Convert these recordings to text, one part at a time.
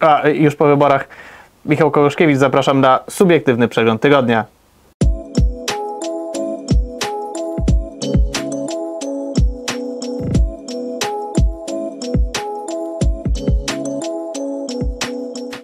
A już po wyborach Michał Kołoszkiewicz, zapraszam na subiektywny przegląd tygodnia.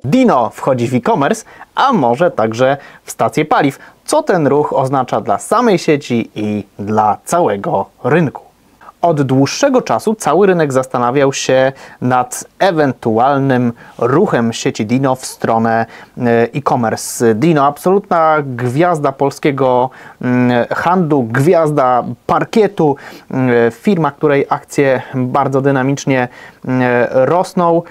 Dino wchodzi w e-commerce, a może także w stacje paliw. Co ten ruch oznacza dla samej sieci i dla całego rynku? Od dłuższego czasu cały rynek zastanawiał się nad ewentualnym ruchem sieci Dino w stronę e-commerce. Dino, absolutna gwiazda polskiego handlu, gwiazda parkietu, firma, której akcje bardzo dynamicznie rosną.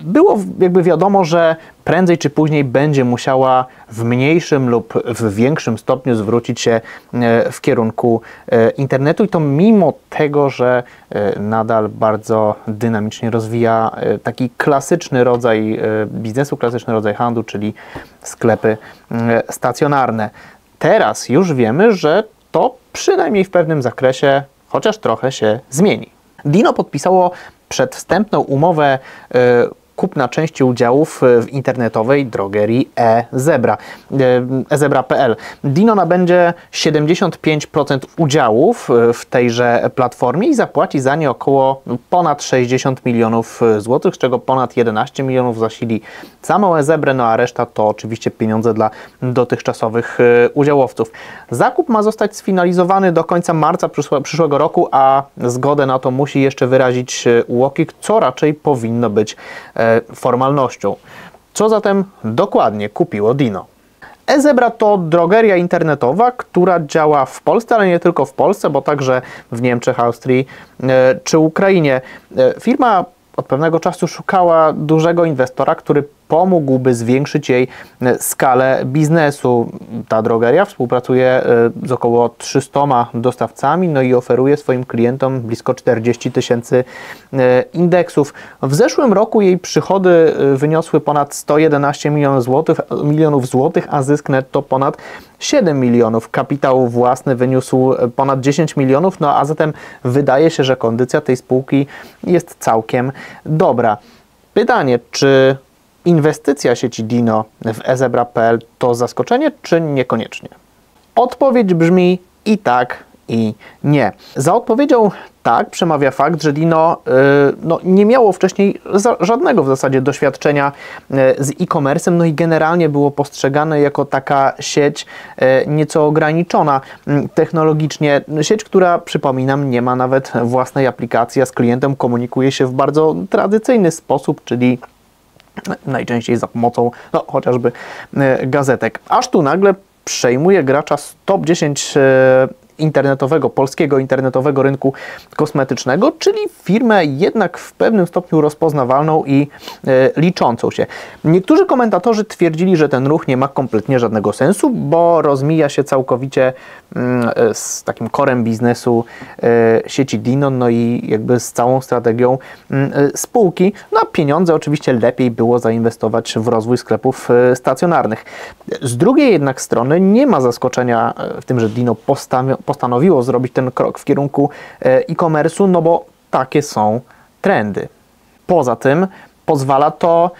Było jakby wiadomo, że prędzej czy później będzie musiała w mniejszym lub w większym stopniu zwrócić się w kierunku internetu i to mimo tego, że nadal bardzo dynamicznie rozwija taki klasyczny rodzaj biznesu, klasyczny rodzaj handlu, czyli sklepy stacjonarne. Teraz już wiemy, że to przynajmniej w pewnym zakresie chociaż trochę się zmieni. Dino podpisało przedwstępną umowę kupna części udziałów w internetowej drogerii eZebra.pl. Dino nabędzie 75% udziałów w tejże platformie i zapłaci za nie około ponad 60 milionów złotych, z czego ponad 11 milionów zasili samą eZebrę, no a reszta to oczywiście pieniądze dla dotychczasowych udziałowców. Zakup ma zostać sfinalizowany do końca marca przyszłego roku, a zgodę na to musi jeszcze wyrazić UOKiK, co raczej powinno być formalnością. Co zatem dokładnie kupiło Dino? eZebra to drogeria internetowa, która działa w Polsce, ale nie tylko w Polsce, bo także w Niemczech, Austrii czy Ukrainie. Firma od pewnego czasu szukała dużego inwestora, który pomógłby zwiększyć jej skalę biznesu. Ta drogeria współpracuje z około 300 dostawcami, no i oferuje swoim klientom blisko 40 000 indeksów. W zeszłym roku jej przychody wyniosły ponad 111 milionów złotych, a zysk netto ponad 7 milionów. Kapitał własny wyniósł ponad 10 milionów, no a zatem wydaje się, że kondycja tej spółki jest całkiem dobra. Pytanie, czy inwestycja sieci Dino w eZebra.pl to zaskoczenie, czy niekoniecznie? Odpowiedź brzmi i tak, i nie. Za odpowiedzią tak przemawia fakt, że Dino nie miało wcześniej żadnego w zasadzie doświadczenia z e-commerce'em, no i generalnie było postrzegane jako taka sieć nieco ograniczona technologicznie. Sieć, która, przypominam, nie ma nawet własnej aplikacji, a z klientem komunikuje się w bardzo tradycyjny sposób, czyli najczęściej za pomocą chociażby gazetek. Aż tu nagle przejmuje gracza z top 10 polskiego internetowego rynku kosmetycznego, czyli firmę jednak w pewnym stopniu rozpoznawalną i liczącą się. Niektórzy komentatorzy twierdzili, że ten ruch nie ma kompletnie żadnego sensu, bo rozmija się całkowicie z takim korem biznesu sieci Dino, no i jakby z całą strategią spółki. No a pieniądze oczywiście lepiej było zainwestować w rozwój sklepów stacjonarnych. Z drugiej jednak strony nie ma zaskoczenia w tym, że Dino postanowiło zrobić ten krok w kierunku e-commerce'u, no bo takie są trendy. Poza tym pozwala to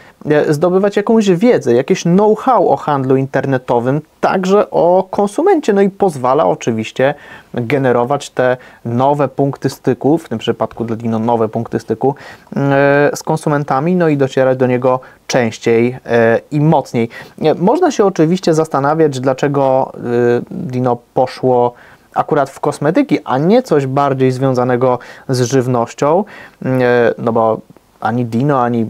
zdobywać jakąś wiedzę, jakieś know-how o handlu internetowym, także o konsumencie, no i pozwala oczywiście generować te nowe punkty styku, w tym przypadku dla Dino nowe punkty styku z konsumentami, no i docierać do niego częściej i mocniej. Można się oczywiście zastanawiać, dlaczego Dino poszło akurat w kosmetyki, a nie coś bardziej związanego z żywnością, no bo ani Dino, ani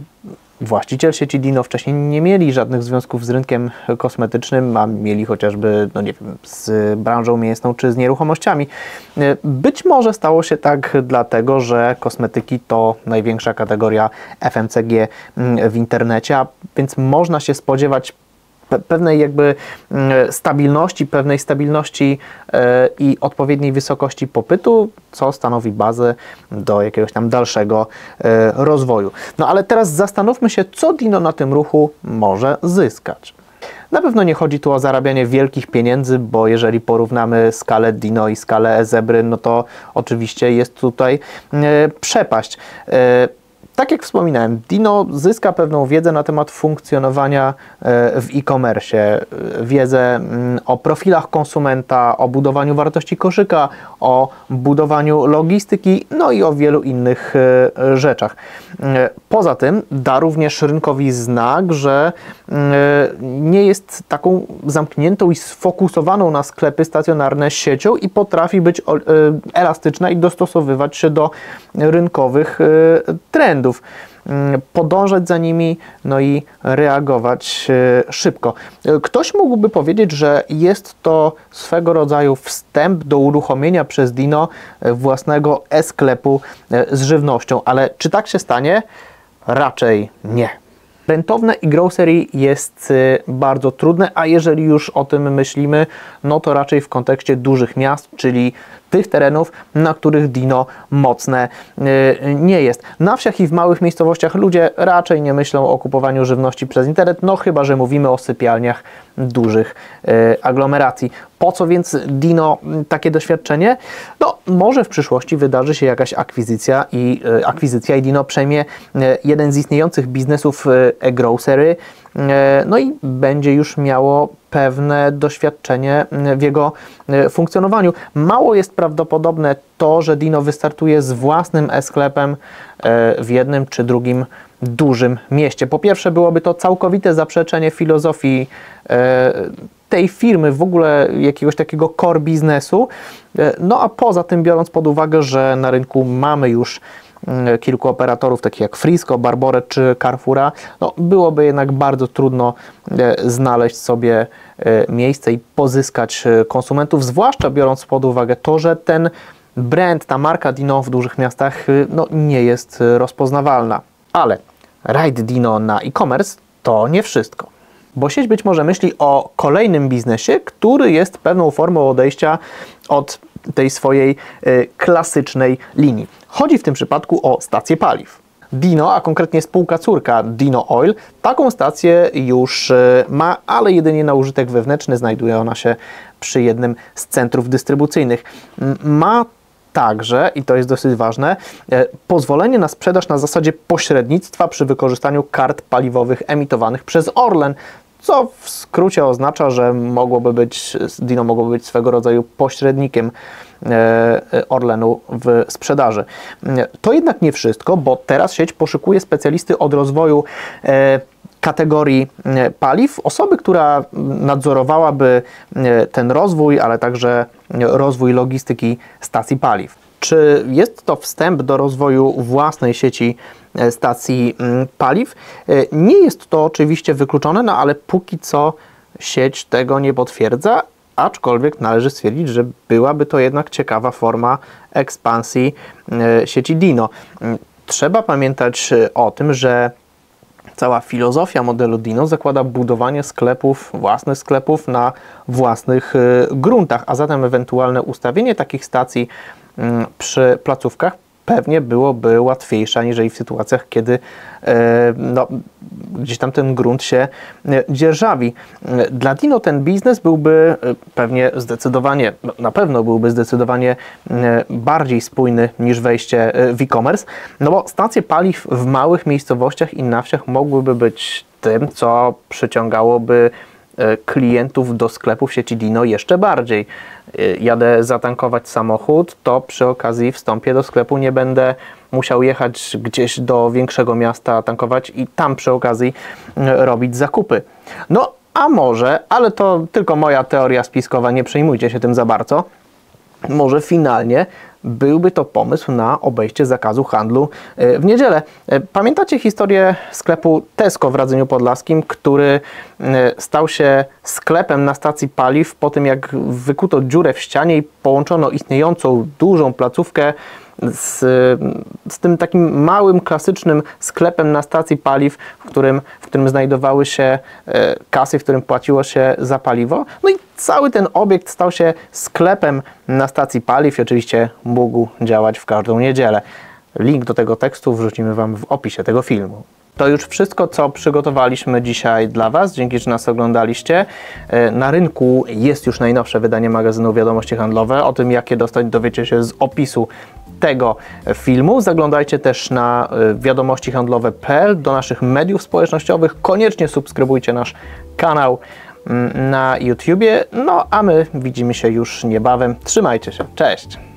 właściciel sieci Dino wcześniej nie mieli żadnych związków z rynkiem kosmetycznym, a mieli chociażby, no nie wiem, z branżą mięsną czy z nieruchomościami. Być może stało się tak dlatego, że kosmetyki to największa kategoria FMCG w internecie, a więc można się spodziewać pewnej jakby stabilności i odpowiedniej wysokości popytu, co stanowi bazę do jakiegoś tam dalszego rozwoju. No ale teraz zastanówmy się, co Dino na tym ruchu może zyskać. Na pewno nie chodzi tu o zarabianie wielkich pieniędzy, bo jeżeli porównamy skalę Dino i skalę eZebry, no to oczywiście jest tutaj przepaść. Tak jak wspominałem, Dino zyska pewną wiedzę na temat funkcjonowania w e-commerce, wiedzę o profilach konsumenta, o budowaniu wartości koszyka, o budowaniu logistyki, no i o wielu innych rzeczach. Poza tym da również rynkowi znak, że nie jest taką zamkniętą i sfokusowaną na sklepy stacjonarne siecią i potrafi być elastyczna i dostosowywać się do rynkowych trendów, podążać za nimi, no i reagować szybko. Ktoś mógłby powiedzieć, że jest to swego rodzaju wstęp do uruchomienia przez Dino własnego e-sklepu z żywnością, ale czy tak się stanie? Raczej nie. Rentowne e-grocery jest bardzo trudne, a jeżeli już o tym myślimy, no to raczej w kontekście dużych miast, czyli tych terenów, na których Dino mocne nie jest. Na wsiach i w małych miejscowościach ludzie raczej nie myślą o kupowaniu żywności przez internet, no chyba że mówimy o sypialniach dużych aglomeracji. Po co więc Dino takie doświadczenie? No może w przyszłości wydarzy się jakaś akwizycja i Dino przejmie jeden z istniejących biznesów e-grocery, no i będzie już miało pewne doświadczenie w jego funkcjonowaniu. Mało jest prawdopodobne to, że Dino wystartuje z własnym e-sklepem w jednym czy drugim dużym mieście. Po pierwsze, byłoby to całkowite zaprzeczenie filozofii tej firmy, w ogóle jakiegoś takiego core biznesu. No a poza tym, biorąc pod uwagę, że na rynku mamy już kilku operatorów, takich jak Frisco, Barboret czy Carrefoura, no byłoby jednak bardzo trudno znaleźć sobie miejsce i pozyskać konsumentów, zwłaszcza biorąc pod uwagę to, że ten brand, ta marka Dino w dużych miastach no, nie jest rozpoznawalna. Ale rajd Dino na e-commerce to nie wszystko. Bo sieć być może myśli o kolejnym biznesie, który jest pewną formą odejścia od tej swojej klasycznej linii. Chodzi w tym przypadku o stację paliw. Dino, a konkretnie spółka córka Dino Oil, taką stację już ma, ale jedynie na użytek wewnętrzny. Znajduje ona się przy jednym z centrów dystrybucyjnych. Ma także, i to jest dosyć ważne, pozwolenie na sprzedaż na zasadzie pośrednictwa przy wykorzystaniu kart paliwowych emitowanych przez Orlen, co w skrócie oznacza, że Dino mogłoby być swego rodzaju pośrednikiem Orlenu w sprzedaży. To jednak nie wszystko, bo teraz sieć poszukuje specjalisty od rozwoju kategorii paliw, osoby, która nadzorowałaby ten rozwój, ale także rozwój logistyki stacji paliw. Czy jest to wstęp do rozwoju własnej sieci stacji paliw? Nie jest to oczywiście wykluczone, no ale póki co sieć tego nie potwierdza, aczkolwiek należy stwierdzić, że byłaby to jednak ciekawa forma ekspansji sieci Dino. Trzeba pamiętać o tym, że cała filozofia modelu Dino zakłada budowanie sklepów, własnych sklepów na własnych gruntach, a zatem ewentualne ustawienie takich stacji przy placówkach pewnie byłoby łatwiejsze aniżeli w sytuacjach, kiedy no, gdzieś tam ten grunt się dzierżawi. Dla Dino ten biznes byłby pewnie zdecydowanie, no, na pewno byłby zdecydowanie bardziej spójny niż wejście w e-commerce, no bo stacje paliw w małych miejscowościach i na wsiach mogłyby być tym, co przyciągałoby klientów do sklepów sieci Dino jeszcze bardziej. Jadę zatankować samochód, to przy okazji wstąpię do sklepu, nie będę musiał jechać gdzieś do większego miasta tankować i tam przy okazji robić zakupy. No a może, ale to tylko moja teoria spiskowa, nie przejmujcie się tym za bardzo, może finalnie byłby to pomysł na obejście zakazu handlu w niedzielę. Pamiętacie historię sklepu Tesco w Radzeniu Podlaskim, który stał się sklepem na stacji paliw po tym, jak wykuto dziurę w ścianie i połączono istniejącą dużą placówkę z tym takim małym, klasycznym sklepem na stacji paliw, w którym znajdowały się kasy, w którym płaciło się za paliwo. No i cały ten obiekt stał się sklepem na stacji paliw i oczywiście mógł działać w każdą niedzielę. Link do tego tekstu wrzucimy Wam w opisie tego filmu. To już wszystko, co przygotowaliśmy dzisiaj dla Was. Dzięki, że nas oglądaliście. Na rynku jest już najnowsze wydanie magazynu Wiadomości Handlowe. O tym, jakie dostać, dowiecie się z opisu tego filmu. Zaglądajcie też na wiadomościhandlowe.pl, do naszych mediów społecznościowych. Koniecznie subskrybujcie nasz kanał na YouTubie. No a my widzimy się już niebawem. Trzymajcie się. Cześć!